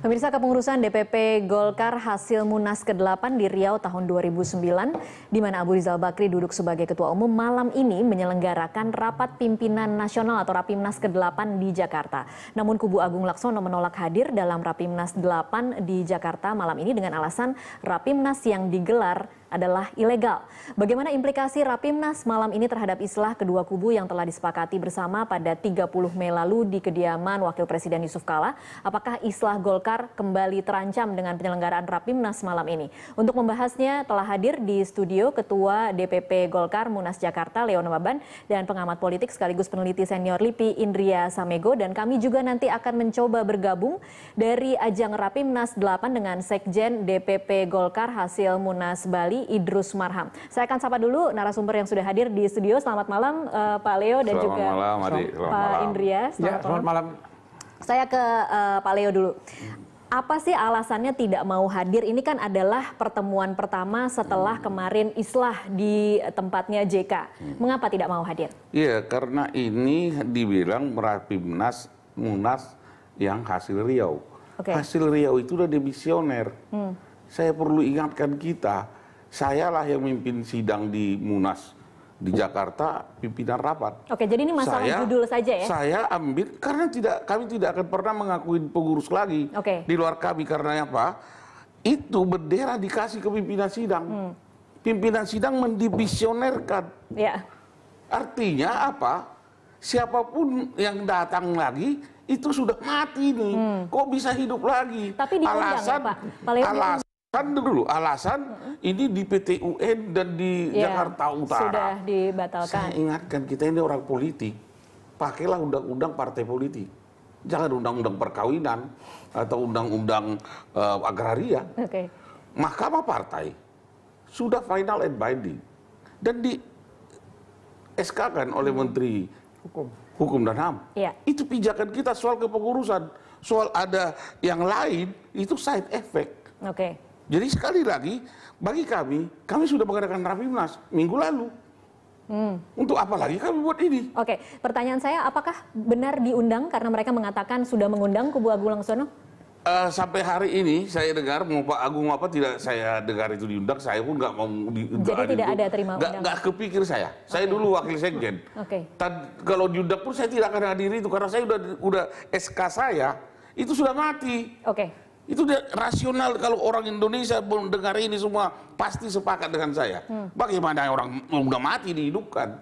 Pemirsa, kepengurusan DPP Golkar hasil Munas ke-8 di Riau tahun 2009, di mana Abu Rizal Bakri duduk sebagai Ketua Umum, malam ini menyelenggarakan Rapat Pimpinan Nasional atau Rapimnas ke-8 di Jakarta. Namun kubu Agung Laksono menolak hadir dalam Rapimnas 8 di Jakarta malam ini dengan alasan Rapimnas yang digelar adalah ilegal. Bagaimana implikasi Rapimnas malam ini terhadap islah kedua kubu yang telah disepakati bersama pada 30 Mei lalu di kediaman Wakil Presiden Yusuf Kala? Apakah islah Golkar kembali terancam dengan penyelenggaraan Rapimnas malam ini? Untuk membahasnya telah hadir di studio Ketua DPP Golkar Munas Jakarta Leon Waban dan pengamat politik sekaligus peneliti senior LIPI Indria Samego, dan kami juga nanti akan mencoba bergabung dari ajang Rapimnas 8 dengan Sekjen DPP Golkar hasil Munas Bali Idrus Marham. Saya akan sapa dulu narasumber yang sudah hadir di studio. Selamat malam Pak Leo dan juga Pak Indria. Selamat malam. Saya ke Pak Leo dulu. Apa sih alasannya tidak mau hadir? Ini kan adalah pertemuan pertama setelah kemarin islah di tempatnya JK. Mengapa tidak mau hadir? Iya, karena ini dibilang Rapimnas Munas yang hasil Riau. Hasil Riau itu udah demisioner. Saya perlu ingatkan kita, sayalah yang memimpin sidang di Munas di Jakarta, pimpinan rapat. Oke, jadi ini masalah judul saja ya? Saya ambil karena kami tidak akan pernah mengakui pengurus lagi di luar kami, karena apa? Itu bendera dikasih ke pimpinan sidang. Pimpinan sidang mendivisionerkan. Ya. Artinya apa? Siapapun yang datang lagi itu sudah mati nih. Kok bisa hidup lagi? Tapi diundang ya, Pak? Alasan ini di PT UN dan di Jakarta Utara sudah dibatalkan. Saya ingatkan, kita ini orang politik, pakailah undang-undang partai politik, jangan undang-undang perkawinan atau undang-undang agraria. Mahkamah partai sudah final and binding dan di SK kan oleh Menteri Hukum dan HAM. Itu pijakan kita soal kepengurusan. Soal ada yang lain itu side effect. Jadi sekali lagi, bagi kami sudah mengadakan Rapimnas minggu lalu. Untuk apa lagi kami buat ini? Pertanyaan saya, apakah benar diundang karena mereka mengatakan sudah mengundang kubu Agung Laksono? Sampai hari ini saya dengar, mau Pak Agung apa tidak saya dengar itu diundang, saya pun nggak mau diundang. Jadi tidak ada terima undangan? Nggak kepikir saya. Saya dulu wakil sekjen. Kalau diundang pun saya tidak akan hadir itu, karena saya udah SK saya itu sudah mati. Itu rasional, kalau orang Indonesia mendengar ini semua pasti sepakat dengan saya. Bagaimana orang udah mati dihidupkan?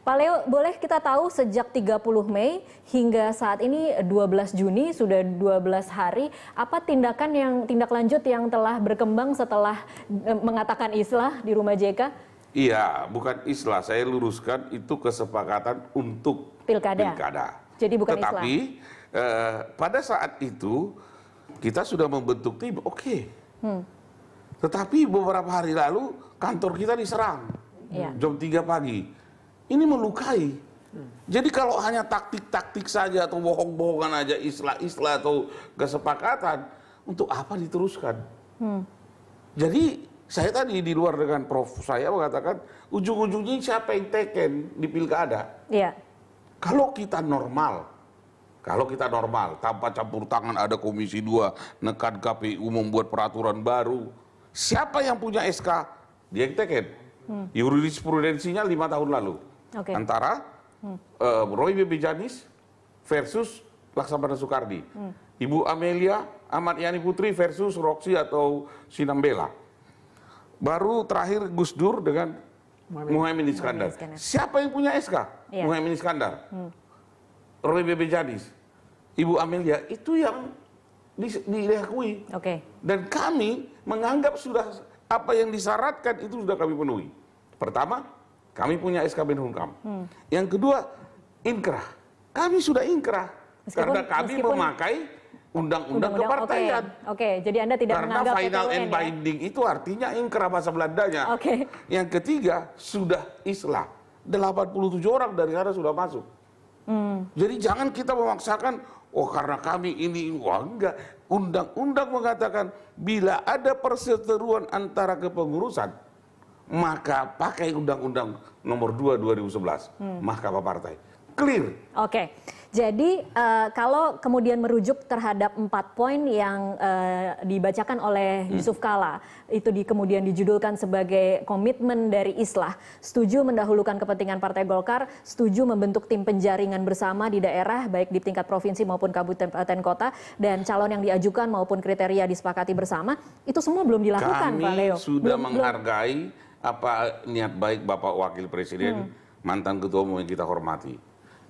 Pak Leo, boleh kita tahu sejak 30 Mei hingga saat ini 12 Juni, sudah 12 hari, apa tindak lanjut yang telah berkembang setelah mengatakan islah di rumah JK? Iya, bukan islah, saya luruskan itu kesepakatan untuk pilkada. Jadi bukan islah. Tetapi pada saat itu kita sudah membentuk tim, tetapi beberapa hari lalu kantor kita diserang jam 3 pagi. Ini melukai. Jadi kalau hanya taktik-taktik saja atau bohong-bohongan aja, islah-islah atau kesepakatan, untuk apa diteruskan? Jadi saya tadi di luar dengan Prof saya mengatakan, ujung-ujungnya siapa yang teken di pilkada? Kalau kita normal, tanpa campur tangan, ada Komisi 2, nekan KPU membuat peraturan baru, siapa yang punya SK? Dia yang teken. Jurisprudensinya 5 tahun lalu. Antara Roy B. Janis versus Laksamana Soekardi. Ibu Amelia Ahmad Yani Putri versus Roksi atau Sinambela. Baru terakhir Gus Dur dengan Muhaimin Iskandar. Siapa yang punya SK? Muhaimin Iskandar. Roy B. Janis, Ibu Amelia, itu yang diakui. Dan kami menganggap sudah apa yang disyaratkan itu sudah kami penuhi. Pertama, kami punya SK Menkumham. Yang kedua, inkrah. Kami sudah inkrah karena kami memakai undang-undang kepartaian. Jadi Anda tidak menganggap karena final and binding itu artinya inkrah bahasa Belandanya. Yang ketiga, sudah islah. 87 orang dari sana sudah masuk. Jadi jangan kita memaksakan, karena kami ini, enggak. Undang-undang mengatakan bila ada perseteruan antara kepengurusan, maka pakai Undang-Undang Nomor 2 2011, Mahkamah Partai. Clear. Jadi kalau kemudian merujuk terhadap 4 poin yang dibacakan oleh Yusuf Kala, itu kemudian dijudulkan sebagai komitmen dari Islah, setuju mendahulukan kepentingan Partai Golkar, setuju membentuk tim penjaringan bersama di daerah, baik di tingkat provinsi maupun kabupaten kota, dan calon yang diajukan maupun kriteria disepakati bersama, itu semua belum dilakukan, Pak Leo. Kami sudah menghargai apa niat baik Bapak Wakil Presiden, mantan Ketua Umum yang kita hormati.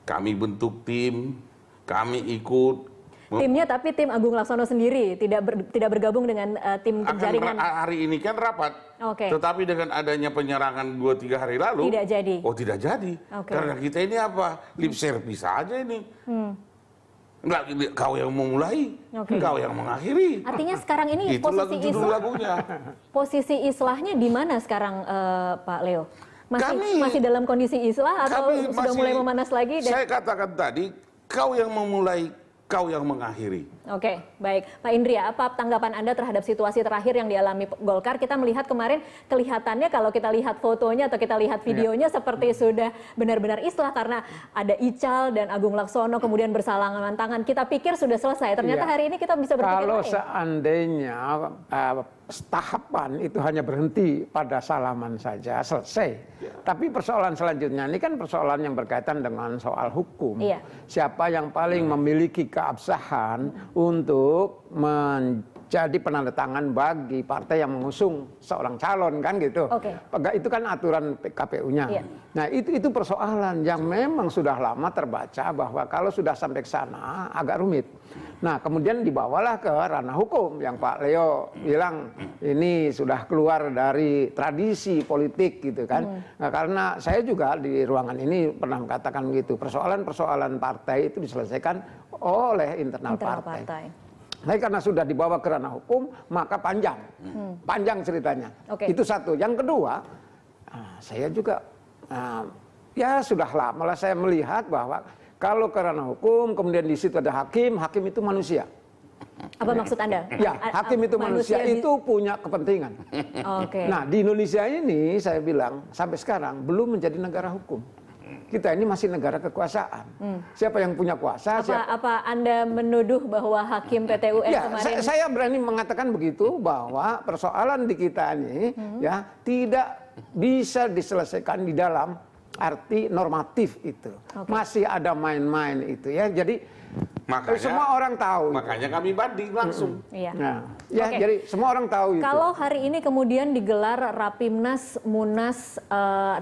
Kami bentuk tim, kami ikut. Timnya tapi tim Agung Laksono sendiri, tidak bergabung dengan tim penjaringan. Hari ini kan rapat, tetapi dengan adanya penyerangan 2-3 hari lalu, tidak jadi. Oh tidak jadi, karena kita ini apa, lip service aja ini. Enggak, kau yang memulai, kau yang mengakhiri. Artinya sekarang ini itu posisi judul lagunya. Posisi Islahnya di mana sekarang, Pak Leo? Masih dalam kondisi Islah atau sudah mulai memanas lagi? Saya katakan tadi, kau yang memulai, kau yang mengakhiri. Oke, baik. Pak Indria, apa tanggapan Anda terhadap situasi terakhir yang dialami Golkar? Kita melihat kemarin kelihatannya kalau kita lihat fotonya atau kita lihat videonya seperti sudah benar-benar Islah karena ada Ical dan Agung Laksono kemudian bersalangan tangan. Kita pikir sudah selesai, ternyata hari ini kita bisa berpikir kalau lain. Seandainya tahapan itu hanya berhenti pada salaman saja, selesai. Tapi persoalan selanjutnya ini kan persoalan yang berkaitan dengan soal hukum. Siapa yang paling memiliki keabsahan untuk menjadi penandatangan bagi partai yang mengusung seorang calon, kan gitu. Itu kan aturan KPU-nya. Nah itu persoalan yang memang sudah lama terbaca bahwa kalau sudah sampai ke sana agak rumit. Nah kemudian dibawalah ke ranah hukum yang Pak Leo bilang ini sudah keluar dari tradisi politik gitu kan. Nah, karena saya juga di ruangan ini pernah mengatakan begitu, persoalan-persoalan partai itu diselesaikan oleh internal partai. Tapi karena sudah dibawa ke ranah hukum maka panjang ceritanya. Itu satu. Yang kedua, saya juga ya sudah lama lah saya melihat bahwa kalau ke ranah hukum, kemudian di situ ada hakim itu manusia. Apa maksud Anda? Ya, hakim itu manusia itu punya kepentingan. Nah, di Indonesia ini saya bilang sampai sekarang belum menjadi negara hukum. Kita ini masih negara kekuasaan. Siapa yang punya kuasa? Apa Anda menuduh bahwa hakim PT UN kemarin? Saya berani mengatakan begitu bahwa persoalan di kita ini ya tidak bisa diselesaikan di dalam arti normatif itu. Masih ada main-main itu ya. Jadi semua orang tahu. Makanya kami banding langsung. Jadi semua orang tahu itu. Kalau hari ini kemudian digelar Rapimnas Munas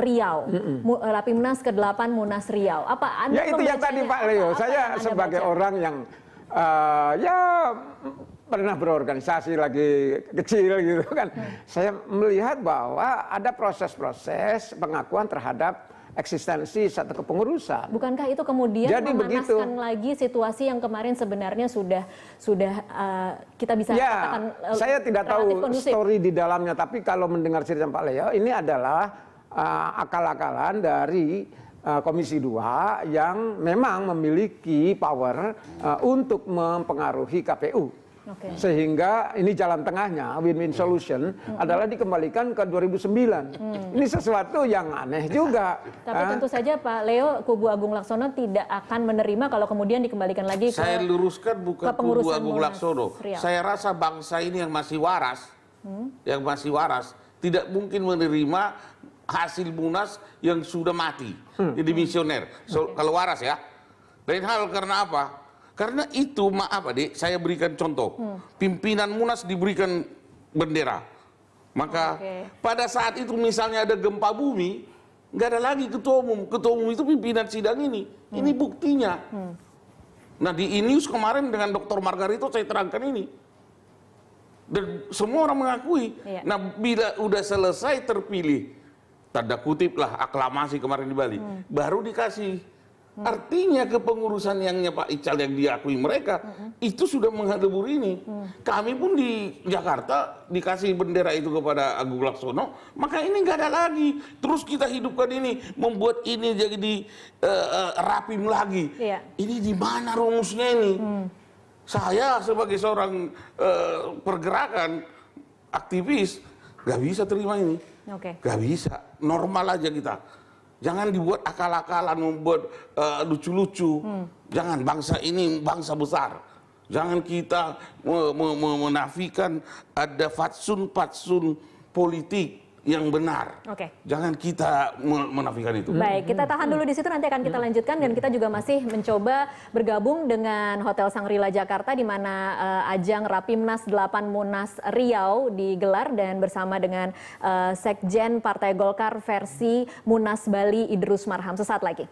Riau, Rapimnas ke-8 Munas Riau, apa Anda itu yang tadi Pak Leo, saya sebagai orang yang pernah berorganisasi lagi kecil gitu kan, saya melihat bahwa ada proses-proses pengakuan terhadap eksistensi satu kepengurusan. Bukankah itu kemudian memanaskan lagi situasi yang kemarin sebenarnya sudah kita bisa katakan saya tidak tahu kondusif. Story di dalamnya, tapi kalau mendengar cerita Pak Leo, ini adalah akal-akalan dari Komisi 2 yang memang memiliki power untuk mempengaruhi KPU. Sehingga ini jalan tengahnya, win-win solution adalah dikembalikan ke 2009. Ini sesuatu yang aneh juga. Tapi tentu saja Pak Leo, kubu Agung Laksono tidak akan menerima kalau kemudian dikembalikan lagi saya luruskan bukan kubu Agung Laksono. Saya rasa bangsa ini yang masih waras, tidak mungkin menerima hasil Munas yang sudah mati, jadi misioner. Kalau waras ya. Lain hal karena apa? Karena itu, maaf adik, saya berikan contoh. Pimpinan Munas diberikan bendera. Maka pada saat itu misalnya ada gempa bumi, nggak ada lagi ketua umum. Ketua umum itu pimpinan sidang ini. Ini buktinya. Nah di Inius kemarin dengan Dr. Margarito saya terangkan ini. Dan semua orang mengakui. Nah bila udah selesai terpilih, tanda kutip lah aklamasi kemarin di Bali, baru dikasih. Artinya kepengurusan yangnya Pak Ical yang diakui mereka itu sudah menghadapur ini. Kami pun di Jakarta dikasih bendera itu kepada Agung Laksono, maka ini nggak ada lagi. Terus kita hidupkan ini, membuat ini jadi rapim lagi. Ini di mana rumusnya ini? Saya sebagai seorang pergerakan aktivis nggak bisa terima ini. Nggak bisa. Normal aja kita. Jangan dibuat akal-akalan, membuat lucu-lucu. Jangan, bangsa ini bangsa besar. Jangan kita menafikan ada fatsun-fatsun politik yang benar. Jangan kita menafikan itu. Baik, kita tahan dulu di situ, nanti akan kita lanjutkan, dan kita juga masih mencoba bergabung dengan Hotel Sangrila Jakarta di mana ajang Rapimnas 8 Munas Riau digelar, dan bersama dengan Sekjen Partai Golkar versi Munas Bali Idrus Marham. Sesaat lagi.